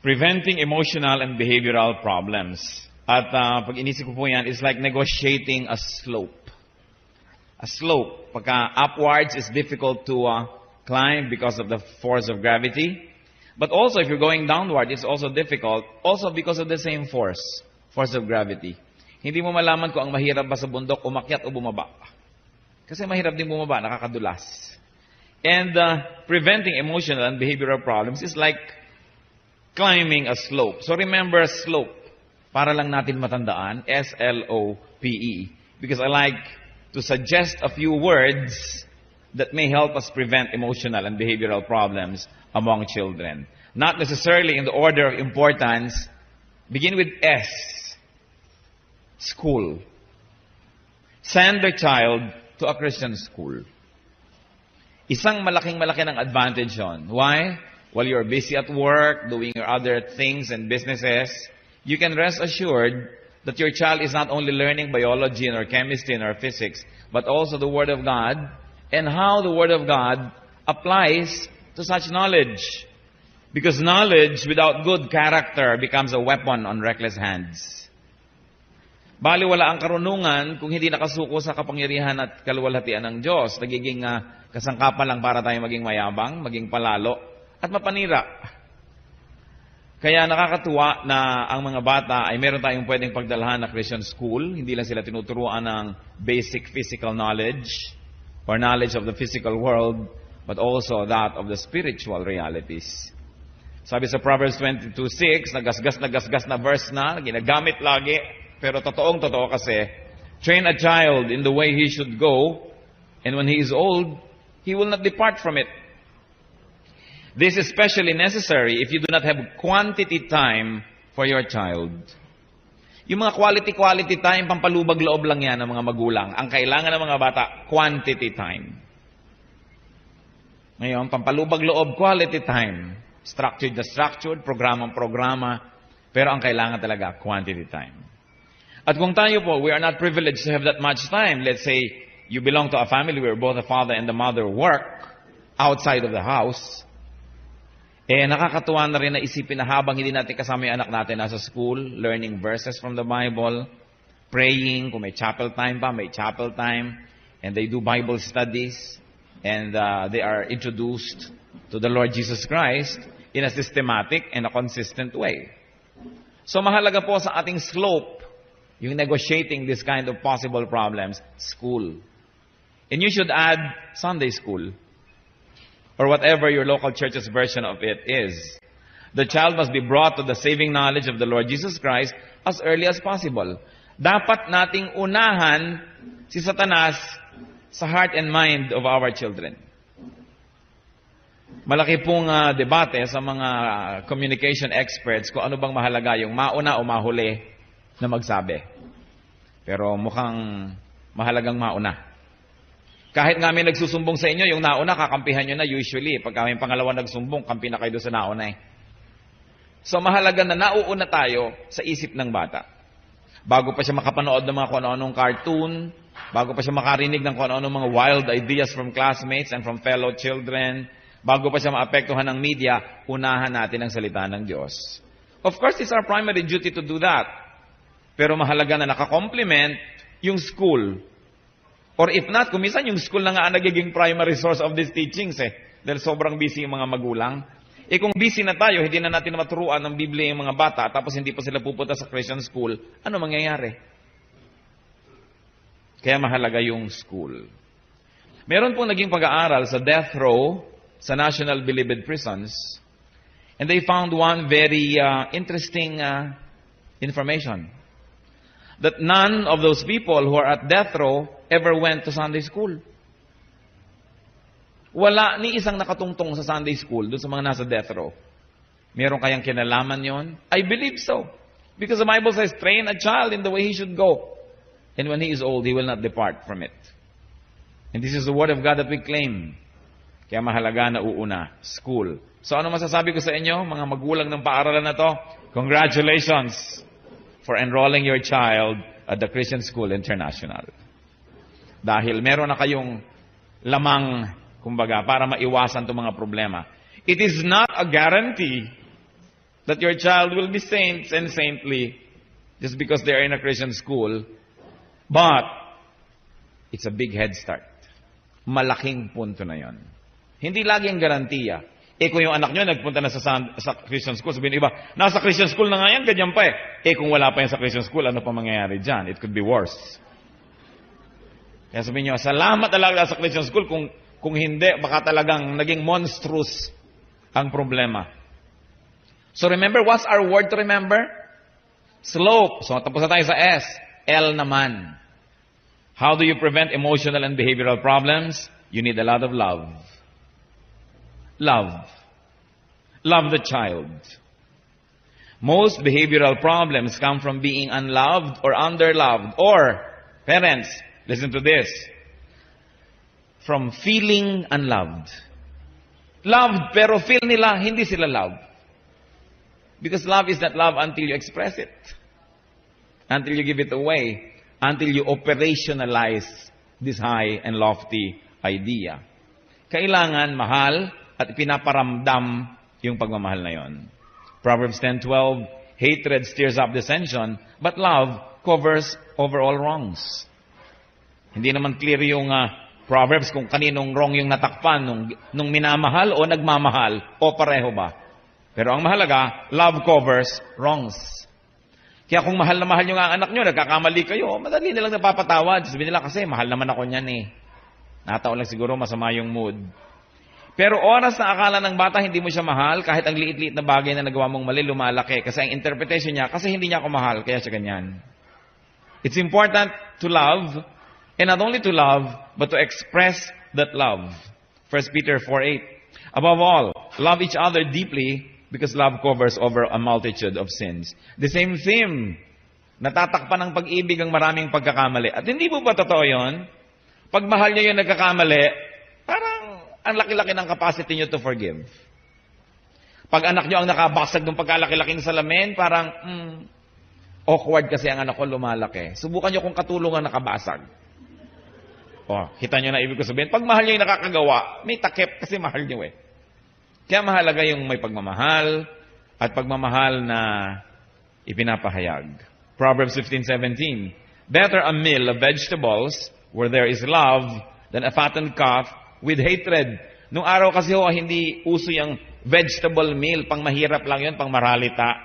Preventing emotional and behavioral problems. At pag inisip ko po yan, it's like negotiating a slope. A slope. Pagka upwards is difficult to climb because of the force of gravity. But also, if you're going downward, it's also difficult. Also because of the same force of gravity. Hindi mo malaman kung ang mahirap ba sa bundok, umakyat o bumaba. Kasi mahirap din bumaba, nakakadulas. And preventing emotional and behavioral problems is like climbing a slope. So remember slope. Para lang natin matandaan, S-L-O-P-E. Because I like to suggest a few words that may help us prevent emotional and behavioral problems among children. Not necessarily in the order of importance. Begin with S. School. Send their child to a Christian school. Isang malaki ng advantage yon. Why? While you're busy at work, doing your other things and businesses, you can rest assured that your child is not only learning biology or chemistry or physics, but also the Word of God and how the Word of God applies to such knowledge. Because knowledge without good character becomes a weapon on reckless hands. Baliwala ang karunungan kung hindi nakasuko sa kapangyarihan at kaluwalhatian ng Diyos. Nagiging kasangkapan lang para tayo maging mayabang, maging palalo, at mapanira. Kaya nakakatuwa na ang mga bata ay meron tayong pwedeng pagdalhan na Christian school. Hindi lang sila tinuturuan ng basic physical knowledge or knowledge of the physical world, but also that of the spiritual realities. Sabi sa Proverbs 22:6, nagasgas na verse na, ginagamit lagi, pero totoong-totoo kasi, train a child in the way he should go, and when he is old, he will not depart from it. This is especially necessary if you do not have quantity time for your child. Yung mga quality time, pampalubag loob lang yan ng mga magulang. Ang kailangan ng mga bata, quantity time. Ngayon, pampalubag loob, quality time. Structured na structured, programa. Pero ang kailangan talaga, quantity time. At kung tayo po, we are not privileged to have that much time. Let's say, you belong to a family where both the father and the mother work outside of the house. Nakakatuwa na rin na isipin na habang hindi natin kasama yung anak natin nasa school, learning verses from the Bible, praying, kung may chapel time pa, may chapel time, and they do Bible studies, and they are introduced to the Lord Jesus Christ in a systematic and a consistent way. So mahalaga po sa ating slope, yung negotiating this kind of possible problems, school. And you should add Sunday school. Or whatever your local church's version of it is. The child must be brought to the saving knowledge of the Lord Jesus Christ as early as possible. Dapat nating unahan si Satanas sa heart and mind of our children. Malaki pong debate sa mga communication experts kung ano bang mahalaga, yung mauna o mahuli na magsabi. Pero mukhang mahalagang mauna. Kahit nga may nagsusumbong sa inyo, yung nauna, kakampihan nyo na usually. Pagka may pangalawa nagsumbong, kampi na kayo doon sa nauna eh. So mahalaga na nauuna tayo sa isip ng bata. Bago pa siya makapanood ng mga kung ano-anong cartoon, bago pa siya makarinig ng kung ano-anong mga wild ideas from classmates and from fellow children, bago pa siya maapektuhan ng media, unahan natin ang salita ng Diyos. Of course, it's our primary duty to do that. Pero mahalaga na nakakomplement yung school. Or if not, kung minsan yung school na nga ang nagiging primary source of these teachings dahil sobrang busy yung mga magulang. Kung busy na tayo, hindi na natin maturuan ng Biblia yung mga bata, tapos hindi pa sila pupunta sa Christian school, ano mangyayari? Kaya mahalaga yung school. Meron pong naging pag-aaral sa death row sa National Bilibid Prisons, and they found one very interesting information. That none of those people who are at death row ever went to Sunday school. Wala ni isang nakatungtong sa Sunday school doon sa mga nasa death row. Meron kayang kinalaman yon? I believe so. Because the Bible says, train a child in the way he should go. And when he is old, he will not depart from it. And this is the word of God that we claim. Kaya mahalaga na uuna, school. So ano masasabi ko sa inyo, mga magulang ng paaralan na to? Congratulations for enrolling your child at the Christian School International. Dahil meron na kayong lamang, kumbaga, para maiwasan itong mga problema. It is not a guarantee that your child will be saints and saintly just because they are in a Christian school. But, it's a big head start. Malaking punto na yon. Hindi lagi ang garantiya. Kung yung anak nyo nagpunta na sa Christian school, sabihin iba, nasa Christian school na nga yan, ganyan pa eh. Kung wala pa yan sa Christian school, ano pa mangyayari dyan? It could be worse. Kaya sabihin nyo, salamat talaga sa Christian school, kung hindi, baka talagang naging monstrous ang problema. So remember, what's our word to remember? Slope. So tapos na tayo sa S. L naman. How do you prevent emotional and behavioral problems? You need a lot of love. Love. Love the child. Most behavioral problems come from being unloved or underloved. Or, parents, listen to this. From feeling unloved. Loved, pero feel nila, hindi sila loved. Because love is not love until you express it. Until you give it away. Until you operationalize this high and lofty idea. Kailangan mahal at pinaparamdam yung pagmamahal na yon. Proverbs 10:12, hatred stirs up dissension, but love covers over all wrongs. Hindi naman clear yung Proverbs kung kaninong wrong yung natakpan, nung minamahal o nagmamahal, o pareho ba. Pero ang mahalaga, love covers wrongs. Kaya kung mahal na mahal nyo nga ang anak nyo, nagkakamali kayo, madali nilang napapatawad. Sabihin nila kasi, mahal naman ako niyan eh. Nataon lang siguro, masama yung mood. Pero oras na akala ng bata, hindi mo siya mahal, kahit ang liit-liit na bagay na nagawa mong mali, lumalaki. Kasi ang interpretation niya, kasi hindi niya ako mahal, kaya siya ganyan. It's important to love, and not only to love, but to express that love. 1 Peter 4:8. Above all, love each other deeply, because love covers over a multitude of sins. The same theme. Natatakpan ng pag-ibig ang maraming pagkakamali. At hindi po ba totoo yun? Pag mahal niyo yung nagkakamali, parang ang laki-laki ng capacity niyo to forgive. Pag anak niyo ang nakabasag ng pagkalaki-laking salamin, parang, awkward kasi ang anak ko lumalaki. Subukan niyo kung katulong ang nakabasag. Kita niyo na ibig ko sabihin. Pag mahal niyo yung nakakagawa, may takip kasi mahal niyo eh. Kaya mahalaga yung may pagmamahal at pagmamahal na ipinapahayag. Proverbs 15:17. Better a meal of vegetables where there is love than a fattened calf with hatred. Nung araw kasi hindi uso yung vegetable meal. Pang mahirap lang yun, pang maralita.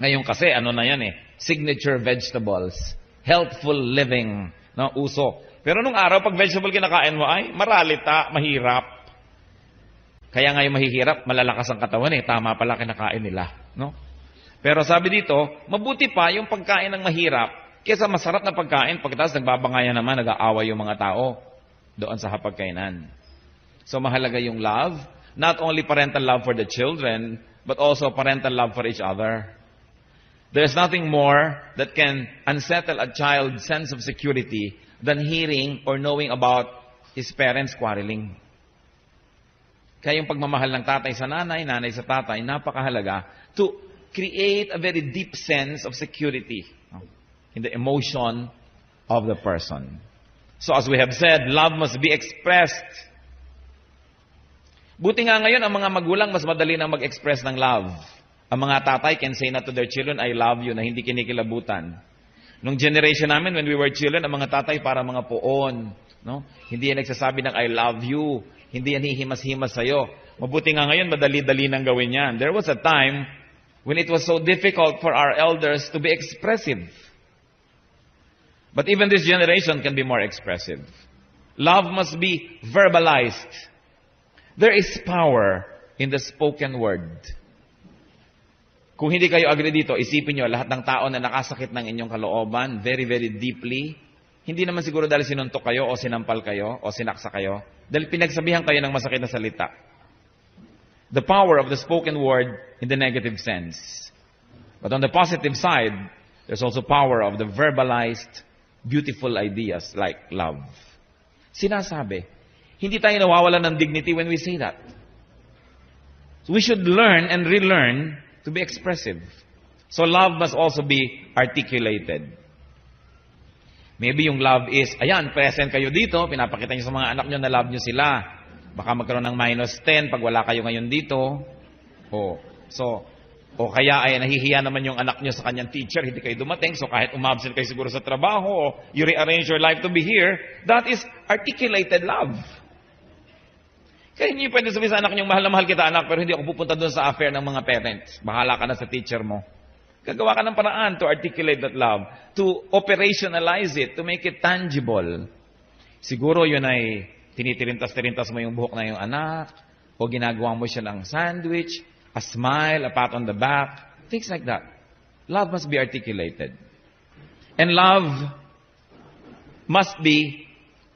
Ngayon kasi, na yan eh? Signature vegetables. Healthful living. Uso. Pero nung araw, pag vegetable kinakain mo, ay maralita, mahirap. Kaya ngayon mahihirap, malalakas ang katawan eh. Tama pala kinakain nila. No? Pero sabi dito, mabuti pa yung pagkain ng mahirap kaysa masarap na pagkain, pagkatapos nagbabangayan naman, nag-aaway yung mga tao doon sa hapagkainan. So mahalaga yung love, not only parental love for the children, but also parental love for each other. There's nothing more that can unsettle a child's sense of security than hearing or knowing about his parents quarreling. Kaya yung pagmamahal ng tatay sa nanay, nanay sa tatay, napakahalaga to create a very deep sense of security in the emotion of the person. So as we have said, love must be expressed. Buti nga ngayon, ang mga magulang mas madali na mag-express ng love. Ang mga tatay can say na to their children, I love you, na hindi kinikilabutan. Nung generation namin, when we were children, ang mga tatay para mga poon. No? Hindi yan nagsasabi ng I love you. Hindi yan hihimas-himas sa'yo. Mabuti nga ngayon, madali-dali nang gawin yan. There was a time when it was so difficult for our elders to be expressive. But even this generation can be more expressive. Love must be verbalized. There is power in the spoken word. Kung hindi kayo agree dito, isipin nyo, lahat ng tao na nakasakit ng inyong kalooban, very, very deeply, hindi naman siguro dahil sinuntok kayo o sinampal kayo o sinaksa kayo, dahil pinagsabihan kayo ng masakit na salita. The power of the spoken word in the negative sense. But on the positive side, there's also power of the verbalized, beautiful ideas like love. Sinasabi. Hindi tayo nawawalan ng dignity when we say that. So we should learn and relearn to be expressive. So love must also be articulated. Maybe yung love is, ayan, present kayo dito, pinapakita nyo sa mga anak nyo na love nyo sila. Baka magkaroon ng -10 pag wala kayo ngayon dito. So, O kaya ay nahihiya naman yung anak nyo sa kanyang teacher, hindi kayo dumating, so kahit umabsent kayo siguro sa trabaho, o you rearrange your life to be here, that is articulated love. Kaya hindi pwede sabihin sa anak nyo, mahal na mahal kita anak, pero hindi ako pupunta doon sa affair ng mga parents. Bahala ka na sa teacher mo. Gagawa ka ng paraan to articulate that love, to operationalize it, to make it tangible. Siguro yun ay tinitirintas-tirintas mo yung buhok na yung anak, o ginagawa mo siya ng sandwich, a smile, a pat on the back, things like that. Love must be articulated. And love must be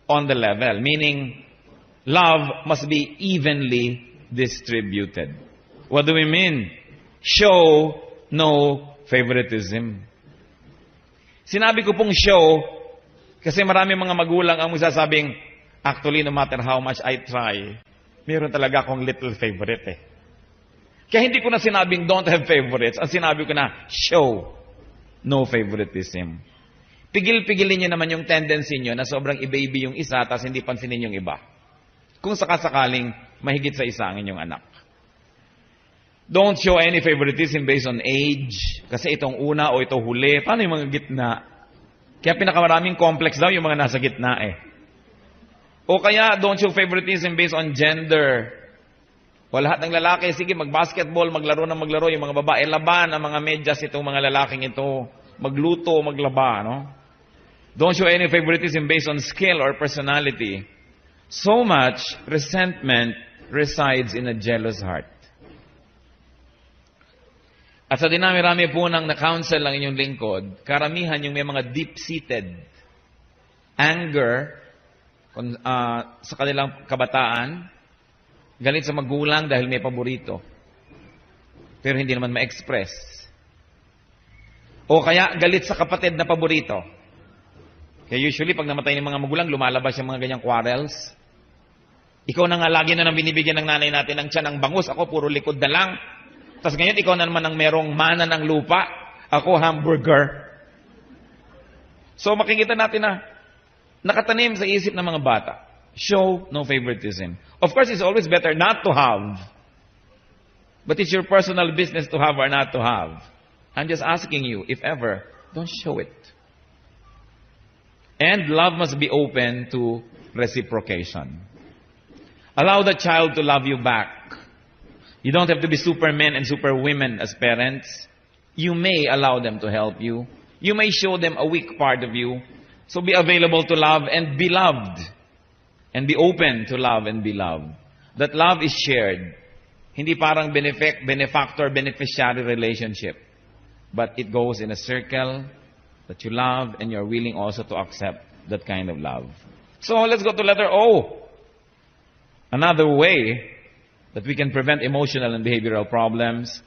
on the level, meaning love must be evenly distributed. What do we mean? Show no favoritism. Sinabi ko pong show, kasi marami mga magulang ang magsasabing, actually, no matter how much I try, meron talaga akong little favorite eh. Kaya hindi ko na sinabing don't have favorites. Ang sinabi ko na, show no favoritism. Pigil-pigilin nyo naman yung tendency nyo na sobrang i-baby yung isa, tapos hindi pansinin yung iba. Kung sakasakaling mahigit sa isa ang inyong anak. Don't show any favoritism based on age. Kasi itong una o ito huli. Paano yung mga gitna? Kaya pinakamaraming complex daw yung mga nasa gitna eh. O kaya, don't show favoritism based on gender. O lahat ng lalaki, sige, mag-basketball, maglaro ng maglaro. Yung mga babae, laban ang mga medyas itong mga lalaking ito. Magluto, maglaba, no? Don't show any favoritism based on skill or personality. So much resentment resides in a jealous heart. At sa dinami-rami po ng na-counsel lang inyong lingkod, karamihan yung may mga deep-seated anger sa kanilang kabataan, galit sa magulang dahil may paborito. Pero hindi naman ma-express. O kaya galit sa kapatid na paborito. Kaya usually pag namatay ng mga magulang, lumalabas yung mga ganyang quarrels. Ikaw na nga lagi na nang binibigyan ng nanay natin ng tiyan ng bangus. Ako puro likod na lang. Tapos ngayon ikaw na naman ang merong mana ng lupa. Ako hamburger. So makikita natin na nakatanim sa isip ng mga bata. Show no favoritism. Of course, it's always better not to have. But it's your personal business to have or not to have. I'm just asking you, if ever, don't show it. And love must be open to reciprocation. Allow the child to love you back. You don't have to be supermen and superwomen as parents. You may allow them to help you. You may show them a weak part of you. So be available to love and be loved. And be open to love and be loved. That love is shared. Hindi parang benefactor, beneficiary relationship. But it goes in a circle that you love and you're willing also to accept that kind of love. So let's go to letter O. Another way that we can prevent emotional and behavioral problems.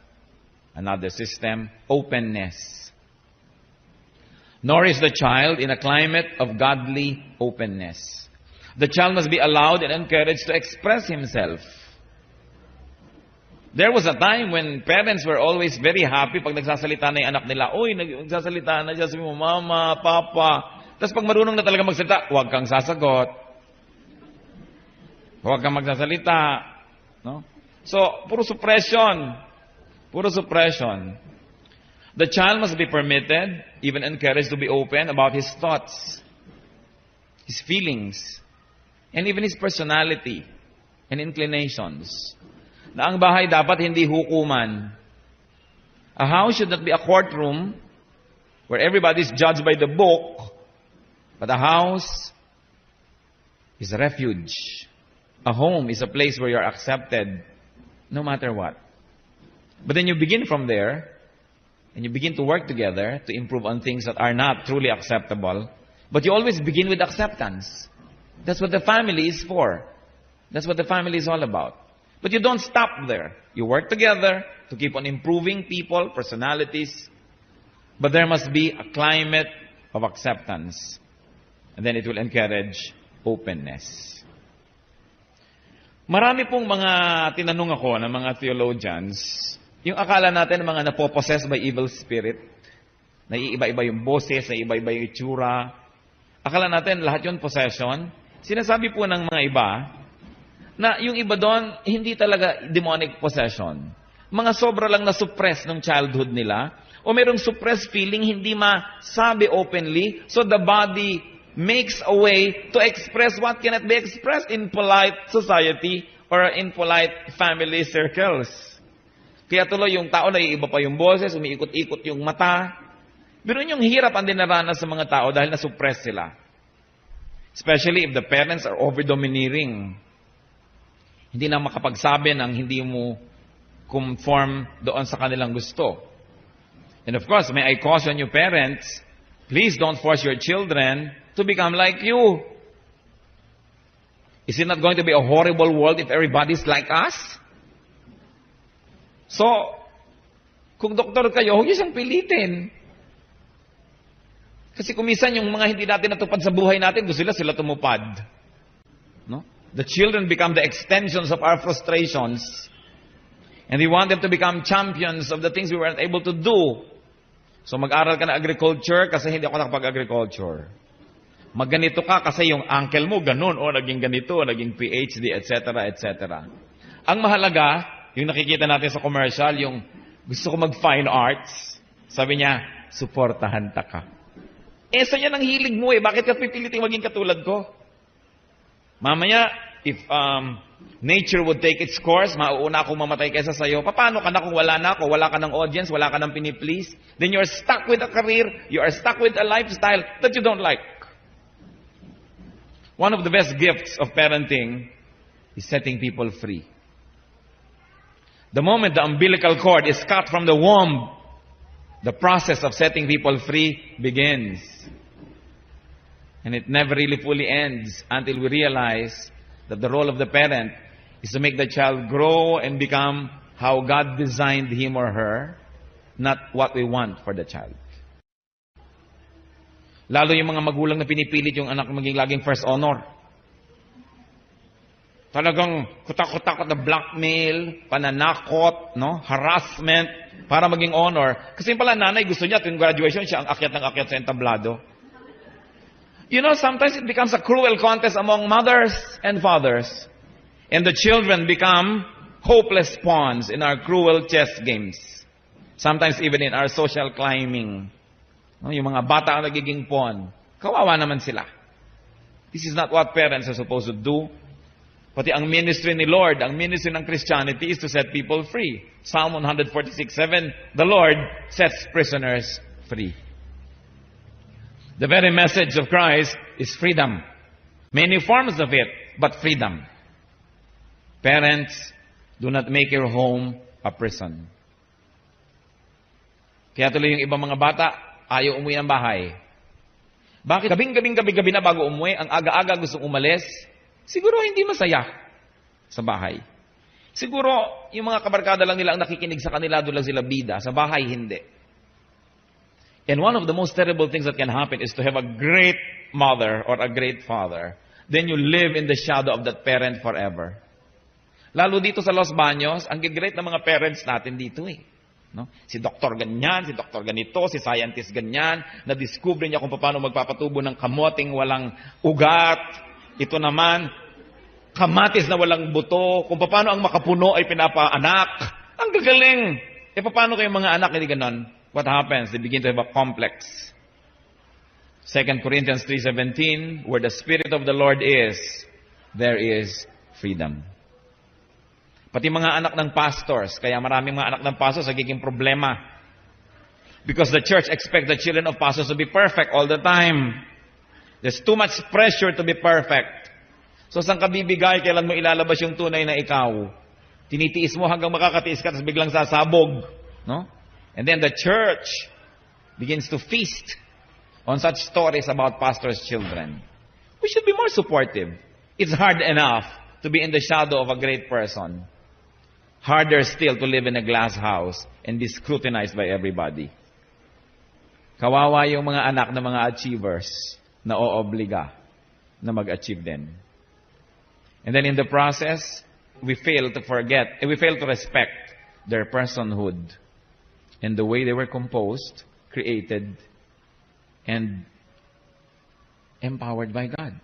Another system, openness. Nourish the child in a climate of godly openness. The child must be allowed and encouraged to express himself. There was a time when parents were always very happy pag nagsasalita na yung anak nila. Uy, nagsasalita na siya, sabi mo, mama, papa. Tapos pag marunong na talaga magsalita, huwag kang sasagot. Huwag kang magsasalita. No? So, puro suppression. Puro suppression. The child must be permitted, even encouraged to be open about his thoughts, his feelings, and even his personality and inclinations. Na ang bahay dapat hindi hukuman. A house should not be a courtroom where everybody is judged by the book, but a house is a refuge. A home is a place where you're accepted no matter what. But then you begin from there, and you begin to work together to improve on things that are not truly acceptable. But you always begin with acceptance. That's what the family is for. That's what the family is all about. But you don't stop there. You work together to keep on improving people, personalities. But there must be a climate of acceptance. And then it will encourage openness. Marami pong mga tinanong ako ng mga theologians, yung akala natin mga napopossess by evil spirit, na iiba-iba yung boses, na iba-iba yung itsura. Akala natin lahat yun possession. Sinasabi po ng mga iba, na yung iba doon, hindi talaga demonic possession. mga sobra lang na-suppress ng childhood nila, o merong suppressed feeling hindi masabi openly, so the body makes a way to express what cannot be expressed in polite society or in polite family circles. Kaya tuloy yung tao, naiiba pa yung boses, umiikot-ikot yung mata. Pero yung hirap ang dinaranas sa mga tao dahil na-suppress sila. Especially if the parents are over-domineering. Hindi na makapagsabi ng hindi mo conform doon sa kanilang gusto. And of course, may I caution you parents, please don't force your children to become like you. Is it not going to be a horrible world if everybody's like us? So, kung doktor kayo, huwag niyo siyang pilitin. Kasi kumisan yung mga hindi natin natupad sa buhay natin, gusto sila tumupad. No? The children become the extensions of our frustrations. And we want them to become champions of the things we weren't able to do. So mag-aral ka na agriculture kasi hindi ako nakapag-agriculture. Magganito ka kasi yung uncle mo ganun, o naging ganito, naging PhD, etc., etc. Ang mahalaga, yung nakikita natin sa commercial, yung gusto ko mag-fine arts, sabi niya, suportahan ta ka. Sa yan ang hilig mo bakit ka pipiliting maging katulad ko? Mamaya, if nature would take its course, mauuna akong mamatay kaysa sa'yo, paano ka na kung wala na ako, wala ka ng audience, wala ka ng piniplease? Then you're stuck with a career, you are stuck with a lifestyle that you don't like. One of the best gifts of parenting is setting people free. The moment the umbilical cord is cut from the womb, the process of setting people free begins. And it never really fully ends until we realize that the role of the parent is to make the child grow and become how God designed him or her, not what we want for the child. Lalo yung mga magulang na pinipilit yung anak maging laging first honor. Talagang kutak-kutak na blackmail, pananakot, harassment, para maging honor. Kasi pala nanay gusto niya, tuwing graduation, siya ang akyat ng akyat sa entablado. You know, sometimes it becomes a cruel contest among mothers and fathers. And the children become hopeless pawns in our cruel chess games. Sometimes even in our social climbing. Yung mga bata ang nagiging pawn. Kawawa naman sila. This is not what parents are supposed to do. Pati ang ministry ni Lord, ang ministry ng Christianity is to set people free. Psalm 146:7, the Lord sets prisoners free. The very message of Christ is freedom. Many forms of it, but freedom. Parents, do not make your home a prison. Kaya tuloy yung ibang mga bata, ayaw umuwi ng bahay. Bakit? Gabi na bago umuwi, ang aga-aga gustong umalis, siguro hindi masaya sa bahay. Siguro, yung mga kabarkada lang nila ang nakikinig sa kanila, doon lang sila bida. Sa bahay, hindi. And one of the most terrible things that can happen is to have a great mother or a great father. Then you live in the shadow of that parent forever. Lalo dito sa Los Baños, ang great na mga parents natin dito No? Si doktor ganyan, si doktor ganito, si scientist ganyan, na-discover niya kung paano magpapatubo ng kamoting walang ugat. Ito naman, kamatis na walang buto, kung paano ang makapuno ay pinapaanak. Ang gagaling! Paano kayong mga anak hindi ganon? What happens? They begin to have a complex. 2 Corinthians 3:17, where the Spirit of the Lord is, there is freedom. Pati mga anak ng pastors, kaya maraming mga anak ng pastors nagiging problema. Because the church expects the children of pastors to be perfect all the time. There's too much pressure to be perfect. So saan ka bibigay, kailan mo ilalabas yung tunay na ikaw? Tinitiis mo hanggang makakatiis ka, tapos biglang sasabog. No? And then the church begins to feast on such stories about pastors' children. We should be more supportive. It's hard enough to be in the shadow of a great person. Harder still to live in a glass house and be scrutinized by everybody. Kawawa yung mga anak ng mga achievers na oobliga na mag-achieve din. And then in the process, we fail to respect their personhood and the way they were composed, created, and empowered by God.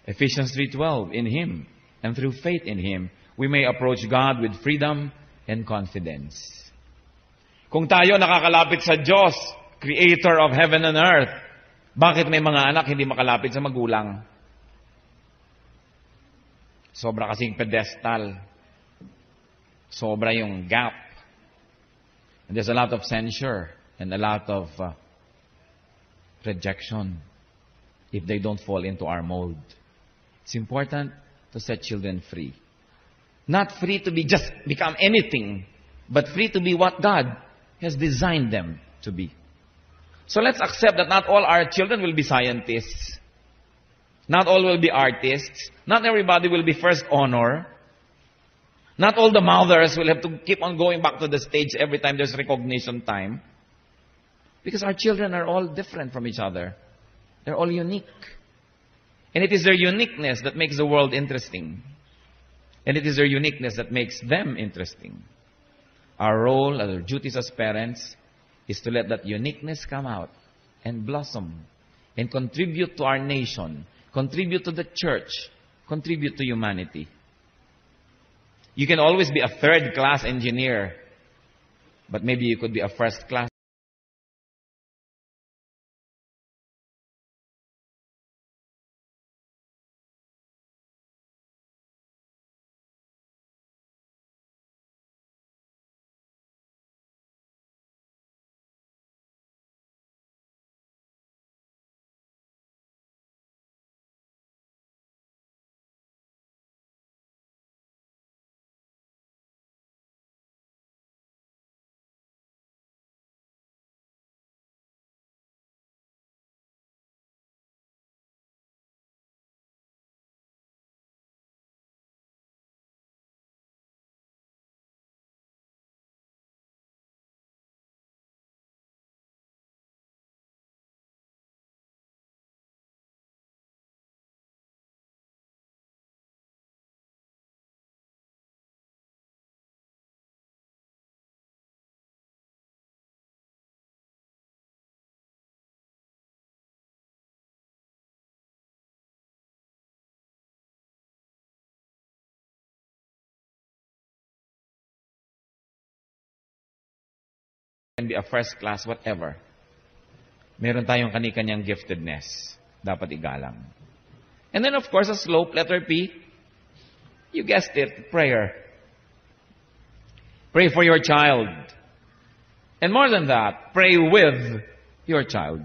Ephesians 3:12, in Him and through faith in Him, we may approach God with freedom and confidence. Kung tayo nakakalapit sa Diyos, Creator of heaven and earth, bakit may mga anak hindi makalapit sa magulang? Sobra kasing pedestal. Sobra yung gap. And there's a lot of censure and a lot of rejection if they don't fall into our mold. It's important to set children free. Not free to be just become anything, but free to be what God has designed them to be. So let's accept that not all our children will be scientists. Not all will be artists. Not everybody will be first honor. Not all the mothers will have to keep on going back to the stage every time there's recognition time. Because our children are all different from each other. They're all unique. And it is their uniqueness that makes the world interesting. And it is their uniqueness that makes them interesting. Our role, our duties as parents, is to let that uniqueness come out and blossom and contribute to our nation, contribute to the church, contribute to humanity. You can always be a third-class engineer, but maybe you could be a first-class. Can be a first class, whatever. Meron tayong kani-kanyang giftedness. Dapat igalang. And then of course, a slope, letter P, you guessed it, prayer. Pray for your child. And more than that, pray with your child.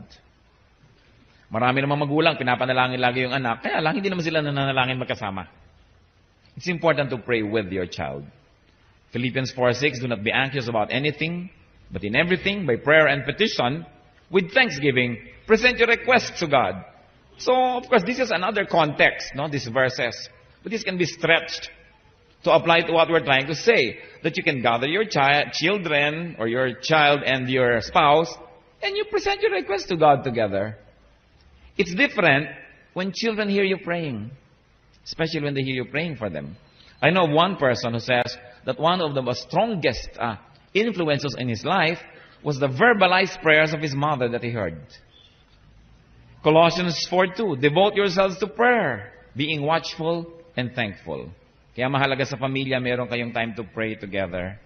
Marami namang magulang, pinapanalangin lagi yung anak, kaya lang hindi naman sila nananalangin magkasama. It's important to pray with your child. Philippians 4:6, do not be anxious about anything, but in everything, by prayer and petition, with thanksgiving, present your requests to God. So, of course, this is another context, no? These verses. But this can be stretched to apply to what we're trying to say. That you can gather your children, or your child and your spouse, and you present your requests to God together. It's different when children hear you praying. Especially when they hear you praying for them. I know one person who says that one of the most strongest influences in his life was the verbalized prayers of his mother that he heard. Colossians 4:2, devote yourselves to prayer, being watchful and thankful. Kaya mahalaga sa pamilya, meron kayong time to pray together.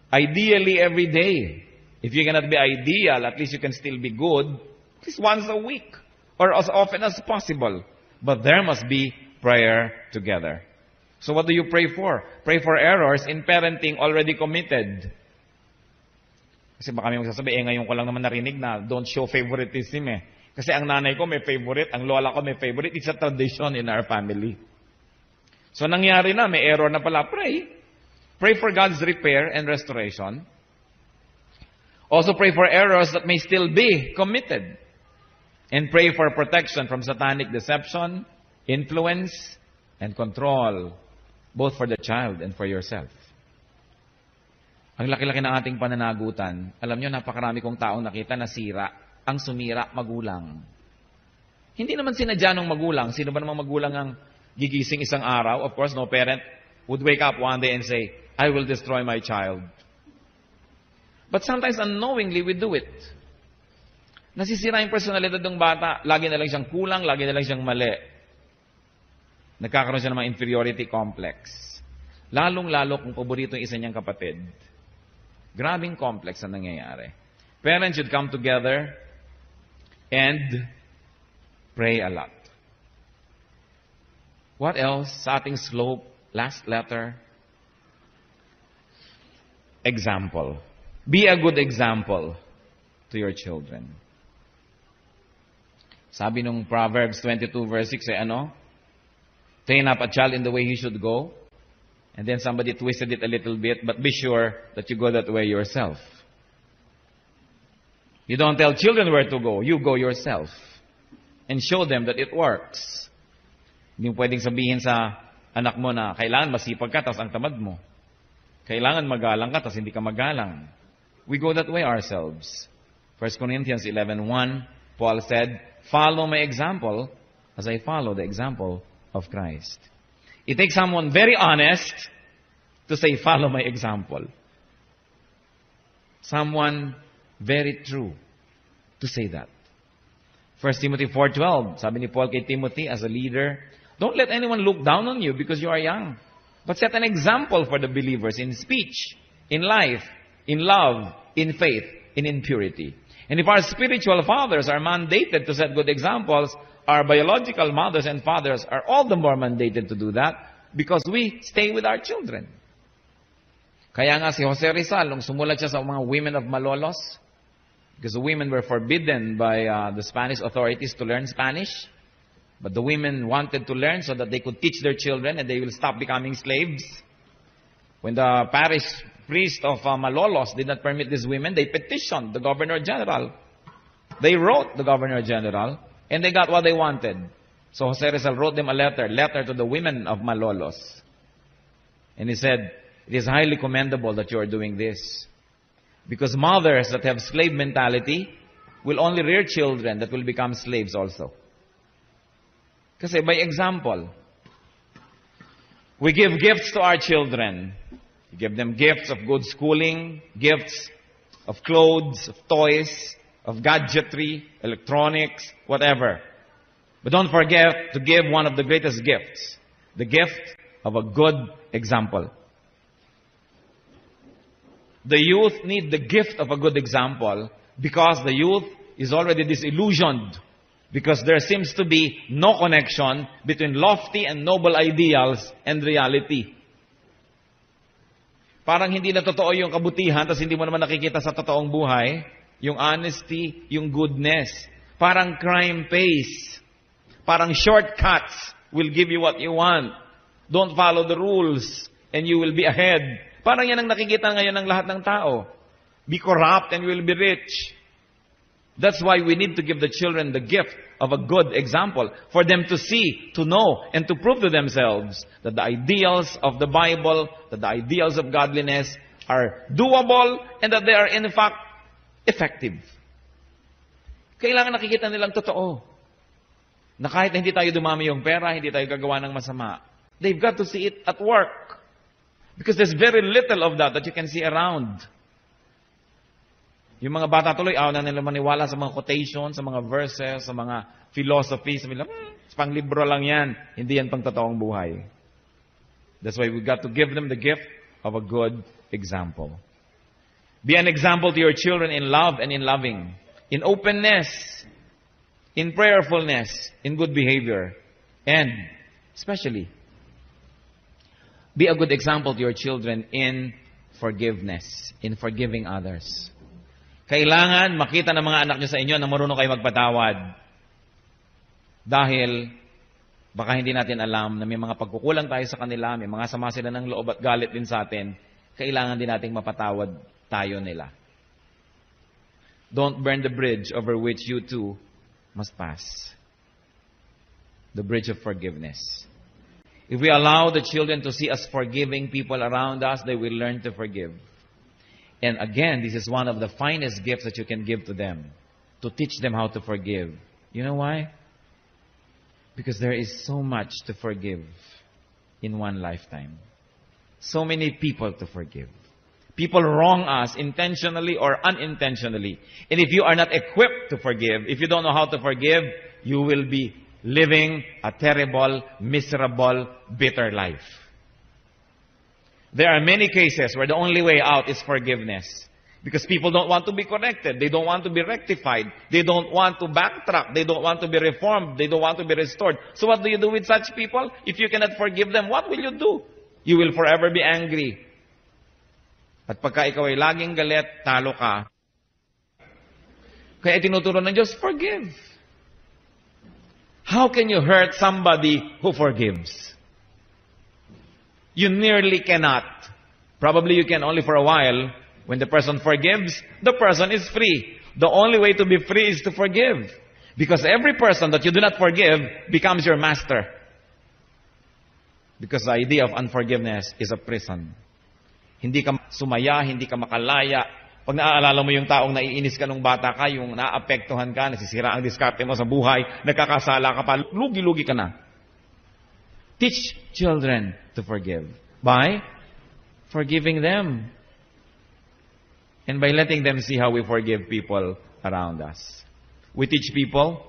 Ideally, every day. If you cannot be ideal, at least you can still be good, at least once a week, or as often as possible. But there must be prayer together. So what do you pray for? Pray for errors in parenting already committed. Kasi baka may magsasabi, ngayon ko lang naman narinig na don't show favoritism eh. Kasi ang nanay ko may favorite, ang lola ko may favorite. It's a tradition in our family. So nangyari na, may error na pala. Pray. Pray for God's repair and restoration. Also pray for errors that may still be committed. And pray for protection from satanic deception, influence, and control. Both for the child and for yourself. Ang laki-laki ng ating pananagutan, alam nyo, napakarami kong taong nakita na sira. Ang sumira, magulang. Hindi naman sinadya ng magulang. Sino ba namang magulang ang gigising isang araw? Of course, no parent would wake up one day and say, I will destroy my child. But sometimes unknowingly we do it. Nasisira yung personalidad ng bata. Lagi na lang siyang kulang, lagi na lang siyang mali. Nagkakaroon siya ng mga inferiority complex. Lalong-lalo kung paborito yung isa niyang kapatid. Grabing complex ang nangyayari. Parents should come together and pray a lot. What else? Sa ating slope, last letter. Example. Be a good example to your children. Sabi nung Proverbs 22 verse 6 ay ano? Train up a child in the way he should go. And then somebody twisted it a little bit, but be sure that you go that way yourself. You don't tell children where to go. You go yourself. And show them that it works. Hindi mo pwedeng sabihin sa anak mo na kailangan masipag ka, tapos ang tamad mo. Kailangan magalang ka, tapos hindi ka magalang. We go that way ourselves. 1 Corinthians 11:1, Paul said, follow my example as I follow the example of Christ. It takes someone very honest to say, follow my example. Someone very true to say that. 1 Timothy 4:12, sabi ni Paul kay Timothy as a leader, don't let anyone look down on you because you are young, but set an example for the believers in speech, in life, in love, in faith, and in purity. And if our spiritual fathers are mandated to set good examples, our biological mothers and fathers are all the more mandated to do that because we stay with our children. Kaya nga si Jose Rizal, nung sumulat siya sa mga women of Malolos, because the women were forbidden by the Spanish authorities to learn Spanish, but the women wanted to learn so that they could teach their children and they will stop becoming slaves. When the parish priest of Malolos did not permit these women, they petitioned the Governor General. They wrote the Governor General, and they got what they wanted. So Jose Rizal wrote them a letter to the women of Malolos. And he said, it is highly commendable that you are doing this. Because mothers that have slave mentality will only rear children that will become slaves also. Kasi by example, we give gifts to our children. We give them gifts of good schooling, gifts of clothes, of toys, of gadgetry, electronics, whatever. But don't forget to give one of the greatest gifts, the gift of a good example. The youth need the gift of a good example because the youth is already disillusioned because there seems to be no connection between lofty and noble ideals and reality. Parang hindi na totoo yung kabutihan, tapos hindi mo naman nakikita sa totoong buhay, yung honesty, yung goodness. Parang crime pays. Parang shortcuts will give you what you want. Don't follow the rules and you will be ahead. Parang yan ang nakikita ngayon ng lahat ng tao. Be corrupt and you will be rich. That's why we need to give the children the gift of a good example for them to see, to know, and to prove to themselves that the ideals of the Bible, that the ideals of godliness are doable and that they are in fact effective. Kailangan nakikita nilang totoo. Na kahit hindi tayo dumami yung pera, hindi tayo gagawa ng masama. They've got to see it at work. Because there's very little of that you can see around. Yung mga bata tuloy, ayaw na nila maniwala sa mga quotations, sa mga verses, sa mga philosophy. Sabi nila, pang libro lang yan. Hindi yan pang totoong buhay. That's why we got to give them the gift of a good example. Be an example to your children in love and in loving, in openness, in prayerfulness, in good behavior, and especially, be a good example to your children in forgiveness, in forgiving others. Kailangan makita ng mga anak nyo sa inyo na marunong kayo magpatawad. Dahil baka hindi natin alam na may mga pagkukulang tayo sa kanila, may mga sama sila ng loob at galit din sa atin, kailangan din nating mapatawad tayo nila. Don't burn the bridge over which you too must pass. The bridge of forgiveness. If we allow the children to see us forgiving people around us, they will learn to forgive. And again, this is one of the finest gifts that you can give to them. To teach them how to forgive. You know why? Because there is so much to forgive in one lifetime. So many people to forgive. People wrong us intentionally or unintentionally. And if you are not equipped to forgive, if you don't know how to forgive, you will be living a terrible, miserable, bitter life. There are many cases where the only way out is forgiveness. Because people don't want to be corrected. They don't want to be rectified. They don't want to backtrack. They don't want to be reformed. They don't want to be restored. So what do you do with such people? If you cannot forgive them, what will you do? You will forever be angry. At pagka ikaw ay laging galit, talo ka. Kaya tinuturo ng Diyos, forgive. How can you hurt somebody who forgives? You nearly cannot. Probably you can only for a while. When the person forgives, the person is free. The only way to be free is to forgive. Because every person that you do not forgive becomes your master. Because the idea of unforgiveness is a prison. Hindi ka sumaya, hindi ka makalaya. Pag naaalala mo yung taong naiinis ka nung bata ka, yung naapektuhan ka, nasisira ang diskarte mo sa buhay, nagkakasala ka pa, lugi-lugi ka na. Teach children to forgive. By forgiving them. And by letting them see how we forgive people around us. We teach people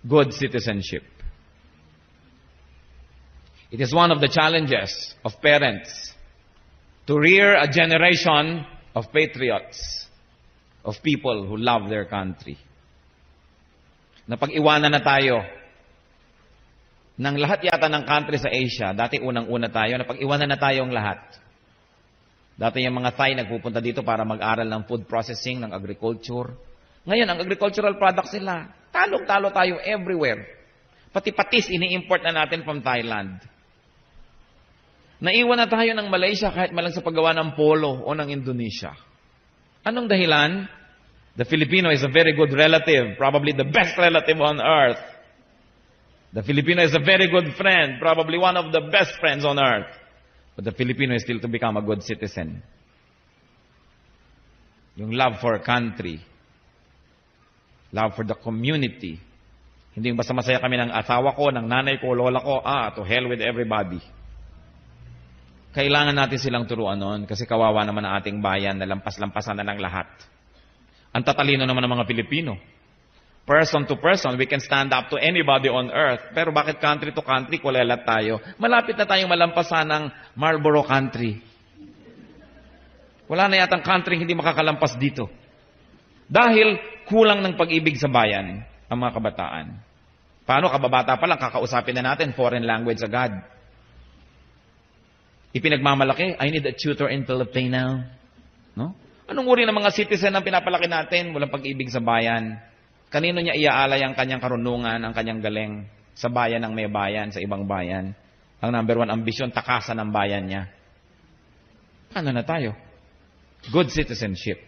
good citizenship. It is one of the challenges of parents to rear a generation of patriots, of people who love their country. Napag-iwanan na tayo ng lahat yata ng country sa Asia. Dati unang-una tayo, napag-iwanan na tayong lahat. Dati yung mga Thai nagpupunta dito para mag-aral ng food processing, ng agriculture. Ngayon, ang agricultural products nila, talong-talo tayo everywhere. Pati patis, ini-import na natin from Thailand. Naiwan na tayo ng Malaysia kahit malang sa paggawa ng polo o ng Indonesia. Anong dahilan? The Filipino is a very good relative, probably the best relative on earth. The Filipino is a very good friend, probably one of the best friends on earth. But the Filipino is still to become a good citizen. Yung love for country. Love for the community. Hindi yung basta masaya kami ng asawa ko, ng nanay ko, lola ko, to hell with everybody. Kailangan natin silang turuan nun kasi kawawa naman ang ating bayan na lampas-lampasan na ng lahat. Ang tatalino naman ng mga Pilipino. Person to person, we can stand up to anybody on earth. Pero bakit country to country, kulelat tayo? Malapit na tayong malampasan ng Marlboro country. Wala na yatang country hindi makakalampas dito. Dahil kulang ng pag-ibig sa bayan ang mga kabataan. Paano kababata pa lang, kakausapin na natin foreign language agad. Ipinagmamalaki, I need a tutor in Filipino. No? Anong uri ng mga citizen ang pinapalaki natin? Walang pag-ibig sa bayan. Kanino niya iaalay ang kanyang karunungan, ang kanyang galing sa bayan ng may bayan, sa ibang bayan? Ang number one ambisyon, takasan ng bayan niya. Ano na tayo? Good citizenship.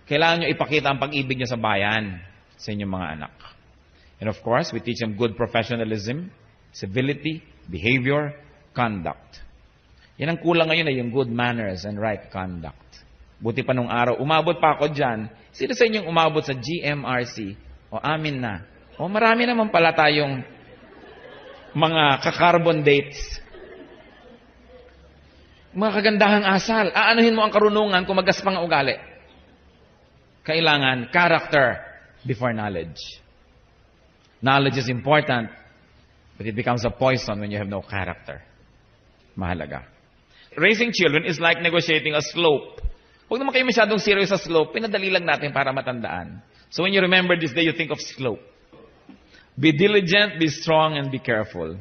Kailangan niyo ipakita ang pag-ibig niyo sa bayan, sa inyong mga anak. And of course, we teach them good professionalism, civility, behavior, conduct. Yan ang kulang ngayon ay yung good manners and right conduct. Buti pa nung araw, umabot pa ako dyan. Sino sa inyong umabot sa GMRC? O amin na. O marami naman pala tayong mga ka-carbon dates. Mga kagandahang asal. Aanuhin mo ang karunungan kung magaspang ang ugali. Kailangan character before knowledge. Knowledge is important, but it becomes a poison when you have no character. Mahalaga. Raising children is like negotiating a slope. Huwag naman kayo masyadong serious sa slope. Pinadali lang natin para matandaan. So when you remember this day, you think of slope. Be diligent, be strong, and be careful.